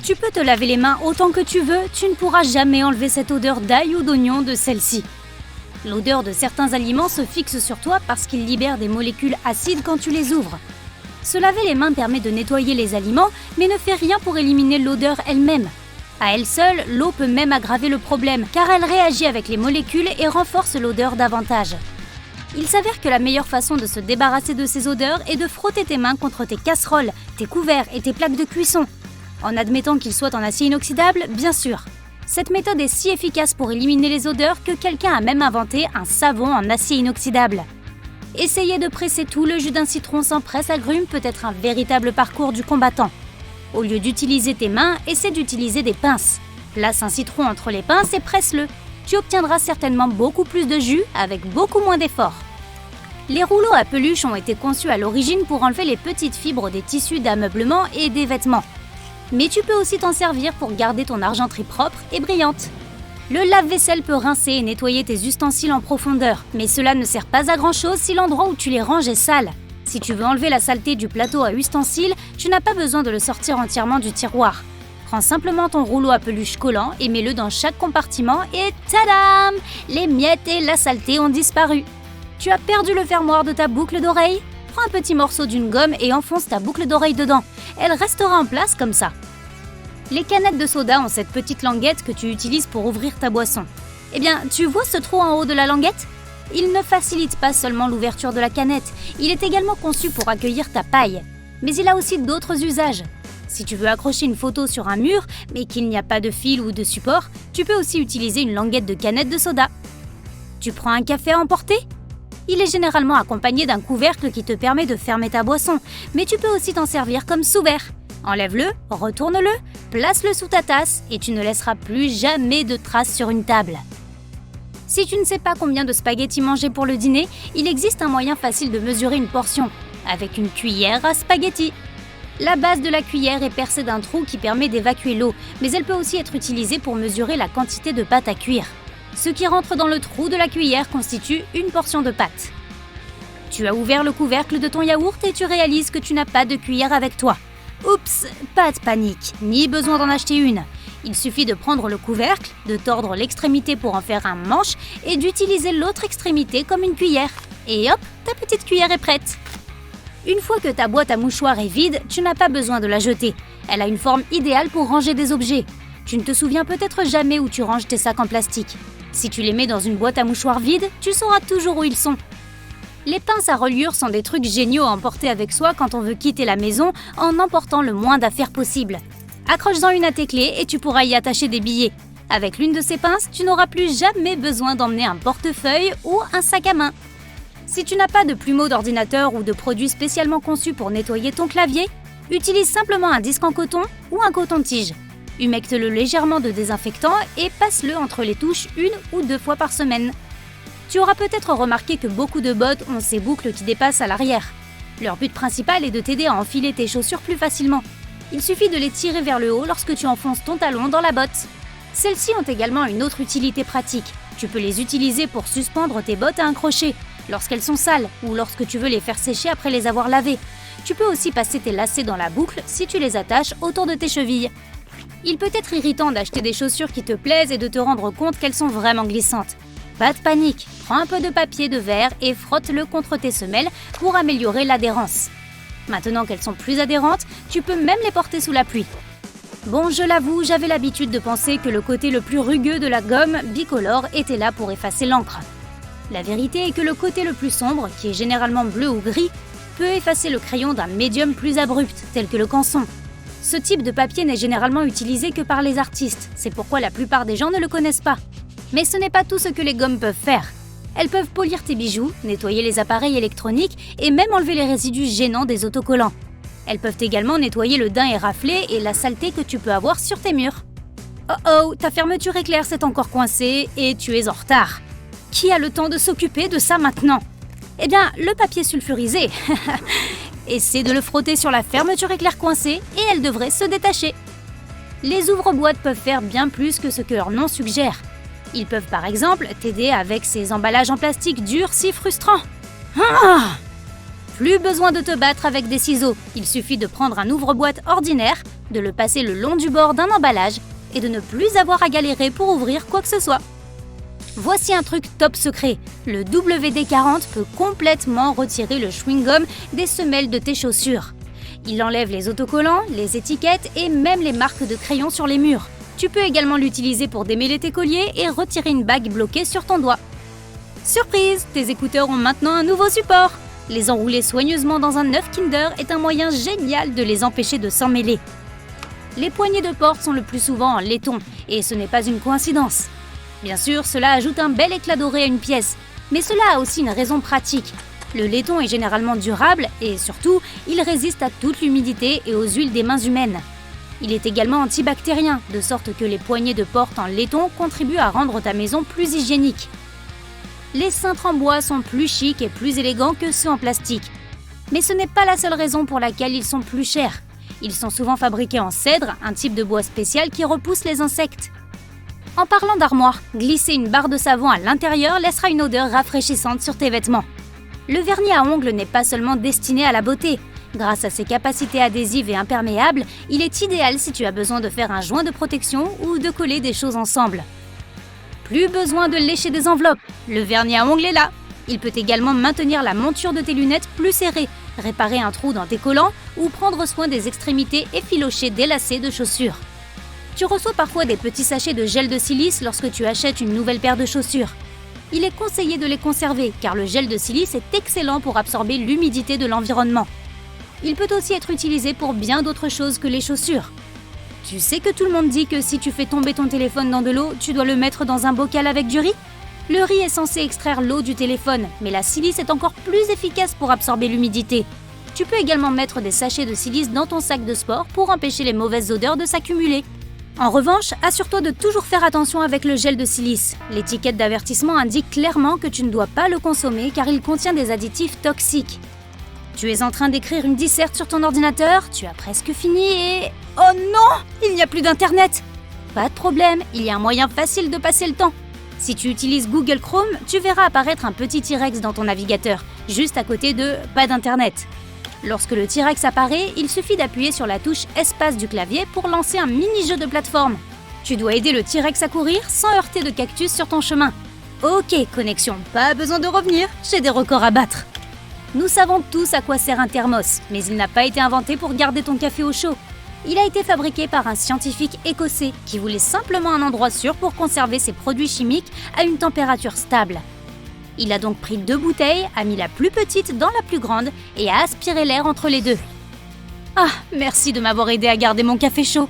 Tu peux te laver les mains autant que tu veux, tu ne pourras jamais enlever cette odeur d'ail ou d'oignon de celle-ci. L'odeur de certains aliments se fixe sur toi parce qu'ils libèrent des molécules acides quand tu les ouvres. Se laver les mains permet de nettoyer les aliments, mais ne fait rien pour éliminer l'odeur elle-même. À elle seule, l'eau peut même aggraver le problème, car elle réagit avec les molécules et renforce l'odeur davantage. Il s'avère que la meilleure façon de se débarrasser de ces odeurs est de frotter tes mains contre tes casseroles, tes couverts et tes plaques de cuisson. En admettant qu'ils soient en acier inoxydable, bien sûr. Cette méthode est si efficace pour éliminer les odeurs que quelqu'un a même inventé un savon en acier inoxydable. Essayer de presser tout le jus d'un citron sans presse-agrumes peut être un véritable parcours du combattant. Au lieu d'utiliser tes mains, essaie d'utiliser des pinces. Place un citron entre les pinces et presse-le. Tu obtiendras certainement beaucoup plus de jus avec beaucoup moins d'efforts. Les rouleaux à peluche ont été conçus à l'origine pour enlever les petites fibres des tissus d'ameublement et des vêtements. Mais tu peux aussi t'en servir pour garder ton argenterie propre et brillante. Le lave-vaisselle peut rincer et nettoyer tes ustensiles en profondeur, mais cela ne sert pas à grand-chose si l'endroit où tu les ranges est sale. Si tu veux enlever la saleté du plateau à ustensiles, tu n'as pas besoin de le sortir entièrement du tiroir. Prends simplement ton rouleau à peluche collant et mets-le dans chaque compartiment et tadam! Les miettes et la saleté ont disparu. Tu as perdu le fermoir de ta boucle d'oreille? Prends un petit morceau d'une gomme et enfonce ta boucle d'oreille dedans. Elle restera en place comme ça. Les canettes de soda ont cette petite languette que tu utilises pour ouvrir ta boisson. Eh bien, tu vois ce trou en haut de la languette? Il ne facilite pas seulement l'ouverture de la canette, il est également conçu pour accueillir ta paille. Mais il a aussi d'autres usages. Si tu veux accrocher une photo sur un mur, mais qu'il n'y a pas de fil ou de support, tu peux aussi utiliser une languette de canette de soda. Tu prends un café à emporter? Il est généralement accompagné d'un couvercle qui te permet de fermer ta boisson, mais tu peux aussi t'en servir comme sous-verre. Enlève-le, retourne-le, place-le sous ta tasse et tu ne laisseras plus jamais de traces sur une table. Si tu ne sais pas combien de spaghettis manger pour le dîner, il existe un moyen facile de mesurer une portion, avec une cuillère à spaghettis. La base de la cuillère est percée d'un trou qui permet d'évacuer l'eau, mais elle peut aussi être utilisée pour mesurer la quantité de pâte à cuire. Ce qui rentre dans le trou de la cuillère constitue une portion de pâte. Tu as ouvert le couvercle de ton yaourt et tu réalises que tu n'as pas de cuillère avec toi. Oups, pas de panique, ni besoin d'en acheter une. Il suffit de prendre le couvercle, de tordre l'extrémité pour en faire un manche et d'utiliser l'autre extrémité comme une cuillère. Et hop, ta petite cuillère est prête. Une fois que ta boîte à mouchoirs est vide, tu n'as pas besoin de la jeter. Elle a une forme idéale pour ranger des objets. Tu ne te souviens peut-être jamais où tu ranges tes sacs en plastique. Si tu les mets dans une boîte à mouchoirs vide, tu sauras toujours où ils sont. Les pinces à reliure sont des trucs géniaux à emporter avec soi quand on veut quitter la maison en emportant le moins d'affaires possible. Accroche-en une à tes clés et tu pourras y attacher des billets. Avec l'une de ces pinces, tu n'auras plus jamais besoin d'emmener un portefeuille ou un sac à main. Si tu n'as pas de plumeau d'ordinateur ou de produit spécialement conçu pour nettoyer ton clavier, utilise simplement un disque en coton ou un coton-tige. Humecte-le légèrement de désinfectant et passe-le entre les touches 1 ou 2 fois par semaine. Tu auras peut-être remarqué que beaucoup de bottes ont ces boucles qui dépassent à l'arrière. Leur but principal est de t'aider à enfiler tes chaussures plus facilement. Il suffit de les tirer vers le haut lorsque tu enfonces ton talon dans la botte. Celles-ci ont également une autre utilité pratique. Tu peux les utiliser pour suspendre tes bottes à un crochet, lorsqu'elles sont sales ou lorsque tu veux les faire sécher après les avoir lavées. Tu peux aussi passer tes lacets dans la boucle si tu les attaches autour de tes chevilles. Il peut être irritant d'acheter des chaussures qui te plaisent et de te rendre compte qu'elles sont vraiment glissantes. Pas de panique, prends un peu de papier de verre et frotte-le contre tes semelles pour améliorer l'adhérence. Maintenant qu'elles sont plus adhérentes, tu peux même les porter sous la pluie. Bon, je l'avoue, j'avais l'habitude de penser que le côté le plus rugueux de la gomme bicolore était là pour effacer l'encre. La vérité est que le côté le plus sombre, qui est généralement bleu ou gris, peut effacer le crayon d'un médium plus abrupt, tel que le canson. Ce type de papier n'est généralement utilisé que par les artistes, c'est pourquoi la plupart des gens ne le connaissent pas. Mais ce n'est pas tout ce que les gommes peuvent faire. Elles peuvent polir tes bijoux, nettoyer les appareils électroniques et même enlever les résidus gênants des autocollants. Elles peuvent également nettoyer le daim éraflé et la saleté que tu peux avoir sur tes murs. Oh oh, ta fermeture éclair s'est encore coincée et tu es en retard. Qui a le temps de s'occuper de ça maintenant? Eh bien, le papier sulfurisé. Essaie de le frotter sur la fermeture éclair coincée et elle devrait se détacher. Les ouvre-boîtes peuvent faire bien plus que ce que leur nom suggère. Ils peuvent par exemple t'aider avec ces emballages en plastique durs si frustrants. Ah! Plus besoin de te battre avec des ciseaux, il suffit de prendre un ouvre-boîte ordinaire, de le passer le long du bord d'un emballage et de ne plus avoir à galérer pour ouvrir quoi que ce soit. Voici un truc top secret, le WD-40 peut complètement retirer le chewing-gum des semelles de tes chaussures. Il enlève les autocollants, les étiquettes et même les marques de crayon sur les murs. Tu peux également l'utiliser pour démêler tes colliers et retirer une bague bloquée sur ton doigt. Surprise, tes écouteurs ont maintenant un nouveau support. Les enrouler soigneusement dans un œuf Kinder est un moyen génial de les empêcher de s'emmêler. Les poignées de porte sont le plus souvent en laiton, et ce n'est pas une coïncidence. Bien sûr, cela ajoute un bel éclat doré à une pièce, mais cela a aussi une raison pratique. Le laiton est généralement durable et surtout, il résiste à toute l'humidité et aux huiles des mains humaines. Il est également antibactérien, de sorte que les poignées de porte en laiton contribuent à rendre ta maison plus hygiénique. Les cintres en bois sont plus chics et plus élégants que ceux en plastique. Mais ce n'est pas la seule raison pour laquelle ils sont plus chers. Ils sont souvent fabriqués en cèdre, un type de bois spécial qui repousse les insectes. En parlant d'armoire, glisser une barre de savon à l'intérieur laissera une odeur rafraîchissante sur tes vêtements. Le vernis à ongles n'est pas seulement destiné à la beauté. Grâce à ses capacités adhésives et imperméables, il est idéal si tu as besoin de faire un joint de protection ou de coller des choses ensemble. Plus besoin de lécher des enveloppes, le vernis à ongles est là. Il peut également maintenir la monture de tes lunettes plus serrée, réparer un trou dans tes collants ou prendre soin des extrémités effilochées des lacets de chaussures. Tu reçois parfois des petits sachets de gel de silice lorsque tu achètes une nouvelle paire de chaussures. Il est conseillé de les conserver car le gel de silice est excellent pour absorber l'humidité de l'environnement. Il peut aussi être utilisé pour bien d'autres choses que les chaussures. Tu sais que tout le monde dit que si tu fais tomber ton téléphone dans de l'eau, tu dois le mettre dans un bocal avec du riz? Le riz est censé extraire l'eau du téléphone, mais la silice est encore plus efficace pour absorber l'humidité. Tu peux également mettre des sachets de silice dans ton sac de sport pour empêcher les mauvaises odeurs de s'accumuler. En revanche, assure-toi de toujours faire attention avec le gel de silice. L'étiquette d'avertissement indique clairement que tu ne dois pas le consommer car il contient des additifs toxiques. Tu es en train d'écrire une disserte sur ton ordinateur, tu as presque fini et... Oh non! Il n'y a plus d'internet! Pas de problème, il y a un moyen facile de passer le temps. Si tu utilises Google Chrome, tu verras apparaître un petit T-Rex dans ton navigateur, juste à côté de « Pas d'internet ». Lorsque le T-Rex apparaît, il suffit d'appuyer sur la touche espace du clavier pour lancer un mini-jeu de plateforme. Tu dois aider le T-Rex à courir sans heurter de cactus sur ton chemin. Ok, connexion, pas besoin de revenir, j'ai des records à battre. Nous savons tous à quoi sert un thermos, mais il n'a pas été inventé pour garder ton café au chaud. Il a été fabriqué par un scientifique écossais qui voulait simplement un endroit sûr pour conserver ses produits chimiques à une température stable. Il a donc pris 2 bouteilles, a mis la plus petite dans la plus grande et a aspiré l'air entre les deux. Ah, merci de m'avoir aidé à garder mon café chaud.